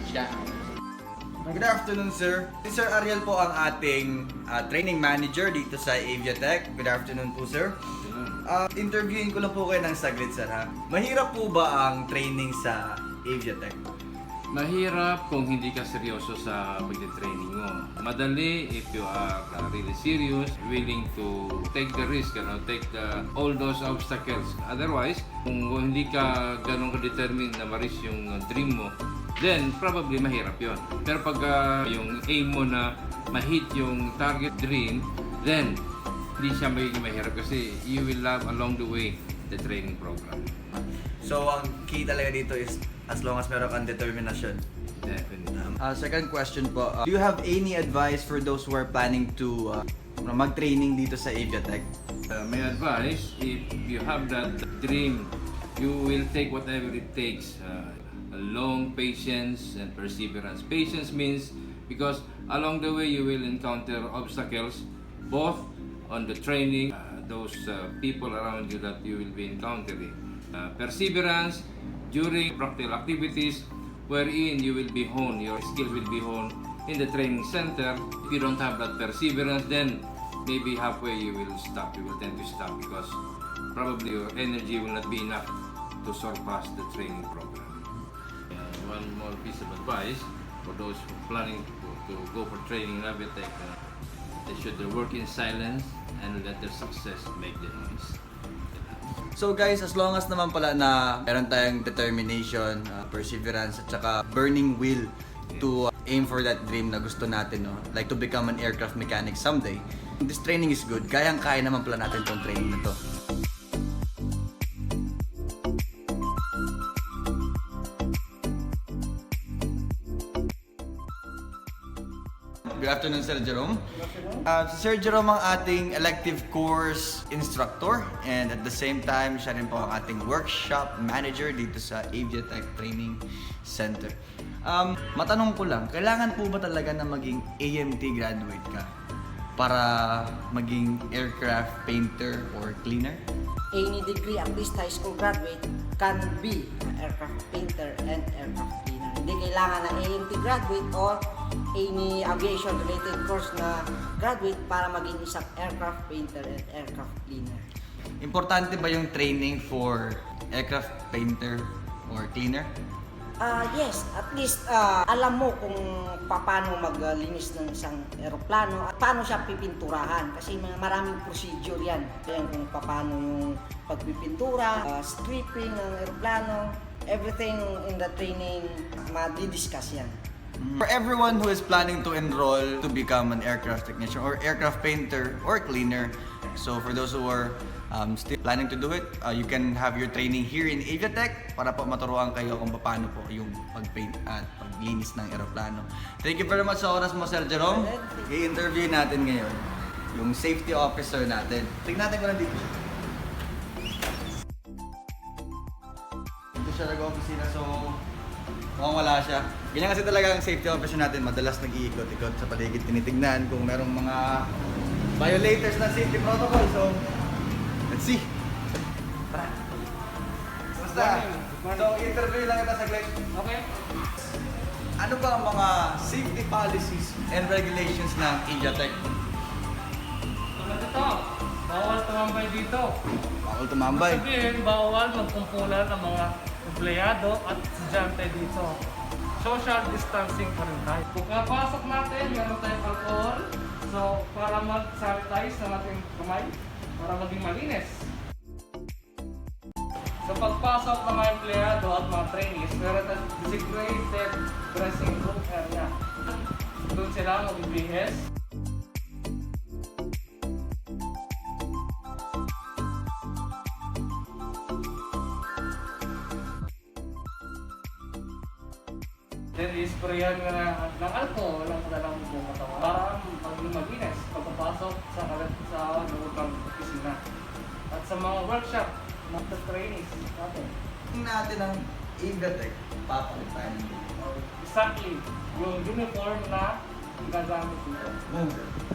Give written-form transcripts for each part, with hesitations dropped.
siya. Good afternoon, sir. Si Sir Ariel po ang ating training manager dito sa Avia Tech. Good afternoon po, sir. Interviewin ko lang po kayo ng saglit, sir, ha? Mahirap po ba ang training sa Avia Tech? Mahirap kung hindi ka seryoso sa pagte-training mo. Madali if you are really serious, willing to take the risk, take all those obstacles. Otherwise, kung hindi ka ganun ka-determined na ma-reach yung dream mo, then probably mahirap yon. Pero pag yung aim mo na ma-hit yung target dream, then hindi siya magiging mahirap kasi you will love along the way the training program. So, ang key talaga dito is as long as meron kang determination. Definitely. Second question po, do you have any advice for those who are planning to mag-training dito sa Avia Tech? My advice, if you have that dream, you will take whatever it takes. A long patience and perseverance. Patience means because along the way you will encounter obstacles, both on the training, those people around you that you will be encountering. Perseverance during practical activities wherein you will be honed, your skills will be honed in the training center. If you don't have that perseverance, then maybe halfway you will stop, you will tend to stop because probably your energy will not be enough to surpass the training program. One more piece of advice for those who are planning to go for training in Avia Tech, they should work in silence and let their success make the noise. So guys, as long as naman pala na meron tayong determination, perseverance, at saka burning will to aim for that dream na gusto natin, no? Like to become an aircraft mechanic someday, this training is good. Kayang-kaya naman pala natin tong training na to. Good afternoon, Sir Jerome. Si Sir Jerome ang ating elective course instructor and at the same time, siya rin po ang ating workshop manager dito sa Avia Tech Training Center. Matanong ko lang, kailangan po ba talaga na maging AMT graduate ka para maging aircraft painter or cleaner? Any degree, at least high school graduate, can be aircraft painter and aircraft cleaner. Hindi kailangan ng AMT graduate or any aviation related course na graduate para maging isang aircraft painter and aircraft cleaner. Importante ba yung training for aircraft painter or cleaner? Yes, at least alam mo kung paano maglinis ng isang eroplano at paano siya pipinturahan kasi maraming procedure yan. Kaya kung paano yung pagpipintura, stripping ng eroplano, everything in the training madidiscuss yan. For everyone who is planning to enroll to become an aircraft technician or aircraft painter or cleaner, so for those who are still planning to do it, you can have your training here in Avia Tech para po maturuan kayo kung paano po yung pag-paint at paglinis ng eroplano. Thank you very much sa oras mo, Sir Jerome. I-interview natin ngayon yung safety officer natin. Tingnan natin ko lang dito. Dito siya nag-opisina, so mukhang wala siya. Ganyan kasi talaga ang safety officer natin, madalas nag-iikot-ikot sa paligid, tinitignan kung merong mga violators ng safety protocol. So, let's see. Tara. Basta. So, interview lang kita saglit. Okay. Ano ba ang mga safety policies and regulations ng Avia Tech? Tulad ito, bawal tumambay dito. Bawal tumambay. Sabihin, bawal magkumpulan ng mga empleyado at estudyante dito. Social distancing pa rin tayo. Pagkapasok natin, meron tayong alcohol. So, para mag-sanitize ng ating kamay, para maging malinis. Sa pagpasok ng mga empleyado at mga trainees, meron tayong designated dressing room area. Doon sila mag-bihis. Then, isprayan nga ng alcohol ang kanilang buong katawan para maging malinis pagpapasok sa loob ng opisina. At sa mga workshop, mga trainees natin. Tingnan natin ang Avia Tech, papalit tayo ng Exactly, yung uniform na gagamit dito.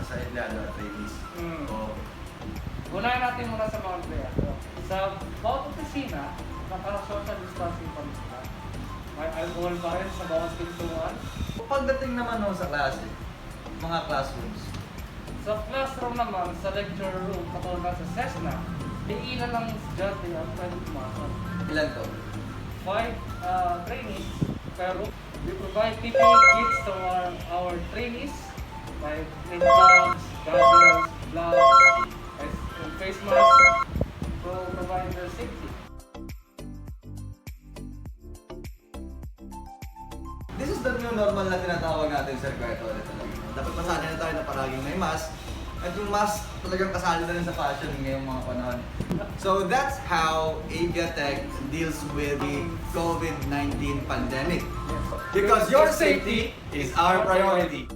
sa empleyado at trainees. Okay. Unahin natin muna sa mga empleyado. Sa bawat opisina, naka-social distancing pa rin sila. May alcohol pa rin sa bawat pintuan. pagdating naman ho sa klase, mga classrooms. Sa classroom naman, sa lecture room, katulad sa Cessna, iilan lang estudyante ang pwede pumasok. Ilan to? 5 trainees per room. We provide PPE kits to our trainees, like name gloves, goggles, gloves, and face masks to provide their safety. This is the new normal na tinatawag natin, Sir Kuya Tore, talaga. Dapat masanay na tayo na paraging may mask. At yung mask talagang kasali na rin sa fashion ngayong mga panahon. So that's how Avia Tech deals with the COVID-19 pandemic. Because your safety is our priority.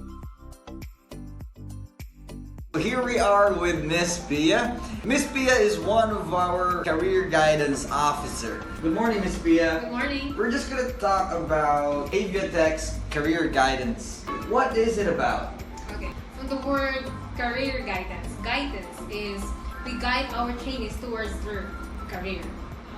Here we are with Miss Pia. Miss Pia is one of our career guidance officer. Good morning, Miss Pia. Good morning. We're just gonna talk about Avia Tech's career guidance. What is it about? Okay. So the word career guidance is we guide our trainees towards their career.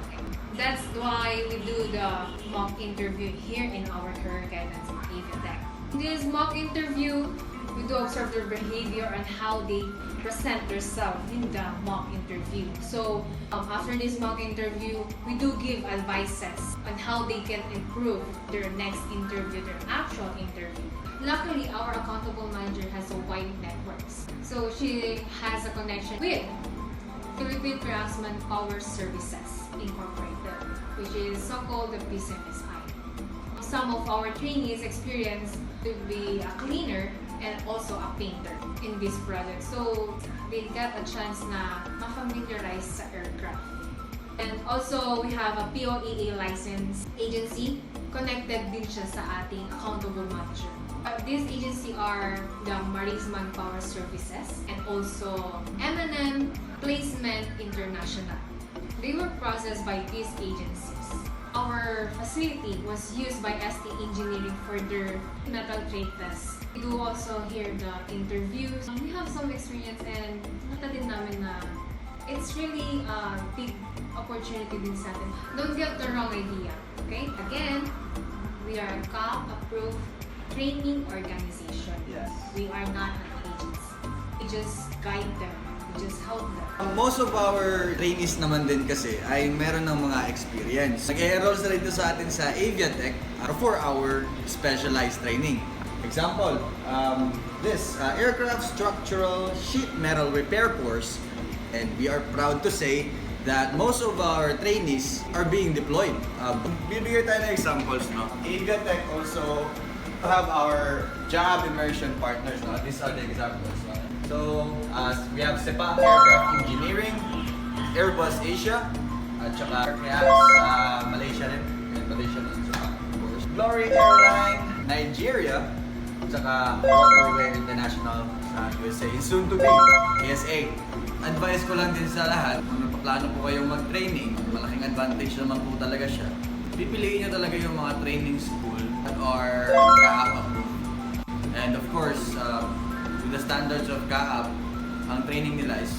Okay. That's why we do the mock interview here in our career guidance in Avia Tech. In this mock interview, we do observe their behavior and how they present themselves in the mock interview. So after this mock interview, we do give advices on how they can improve their next interview, their actual interview. Luckily, our accountable manager has a wide networks. So she has a connection with Philippine Craftsman Power Services Incorporated, which is so-called the PCMSI. Some of our trainees experience to be a cleaner and also a painter in this project. So they got a chance na ma-familiarize sa aircraft. And also, we have a POEA license agency. Connected din siya sa ating accountable manager. These agency are the Marisman Power Services and also M&M Placement International. They were processed by these agencies. Our facility was used by ST Engineering for their metal trade test. We do also hear the interviews. We have some experience and nata din namin na it's really a big opportunity din sa atin. Don't get the wrong idea, okay? Again, we are a CAP-approved training organization. Yes. We are not an agency. We just guide them. We just help them. Most of our trainees naman din kasi ay meron ng mga experience. Nag-enroll sila dito sa atin sa Avia Tech for our specialized training. Example, this aircraft structural sheet metal repair course, and we are proud to say that most of our trainees are being deployed. Bibigay tayo ng examples, no? Avia Tech also have our job immersion partners, no? These are the examples. No? So, we have SEPA Aircraft Engineering, Airbus Asia, at saka Malaysia rin, and Malaysia rin sa of course. Glory Airline, Nigeria, at saka Rotorway International sa USA, soon to be, PSA. Advice ko lang din sa lahat, kung nagpaplano po kayong mag-training, malaking advantage naman po talaga siya. Pipiliin nyo talaga yung mga training school that are CAAP approved. And of course, with the standards of CAAP, ang training nila is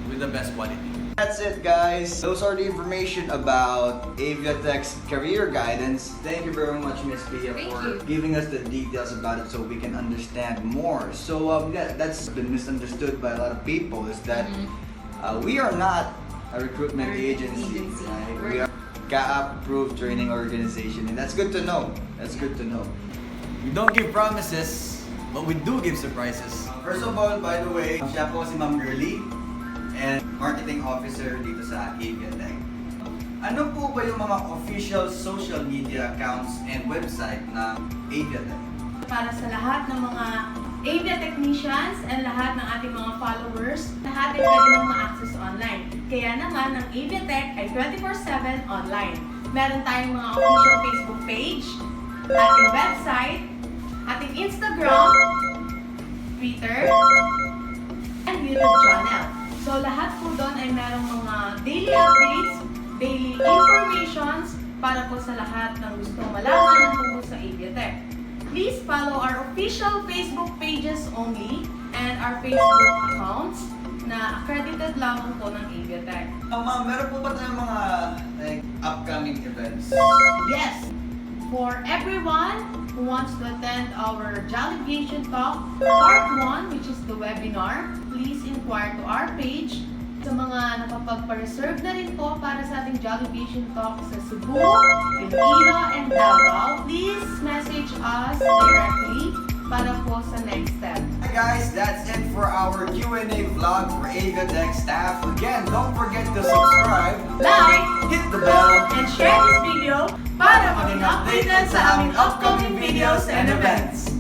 with the best quality. That's it, guys. Those are the information about Avia Tech's career guidance. Thank you very much, Miss Pia, Thank for you. giving us the details about it so we can understand more. So that's been misunderstood by a lot of people, is that we are not a recruitment agency. Right? We are CAAP-approved training organization, and that's good to know. That's good to know. We don't give promises, but we do give surprises. First of all, by the way, siya po si Ma'am Girlie, and marketing officer dito sa Avia Tech. Ano po ba yung mga official social media accounts and website ng Avia Tech? Para sa lahat ng mga Avia technicians and lahat ng ating mga followers, lahat ay pwede nang ma-access online. Kaya naman, ang Avia Tech ay 24/7 online. Meron tayong mga official Facebook page, ating website, ating Instagram, Twitter, and YouTube channel. So lahat po doon ay merong mga daily updates, daily informations para po sa lahat ng gustong malaman ng tungkol sa Avia Tech. Please follow our official Facebook pages only and our Facebook accounts na accredited lamang po ng Avia Tech. Ma'am, meron po ba tayong mga upcoming events? Yes! For everyone who wants to attend our Jolliviation Talk Part 1, which is the webinar, please inquire to our page. Sa mga nakapagpa-reserve na rin po para sa ating Jolliviation Talk sa Cebu, Iloilo, and Davao, please message us directly para po sa next step. Hi guys, that's it for our Q&A vlog for Avia Tech staff. Again, don't forget to subscribe, Like, hit the bell, and share this video para maging updated sa aming upcoming videos and events.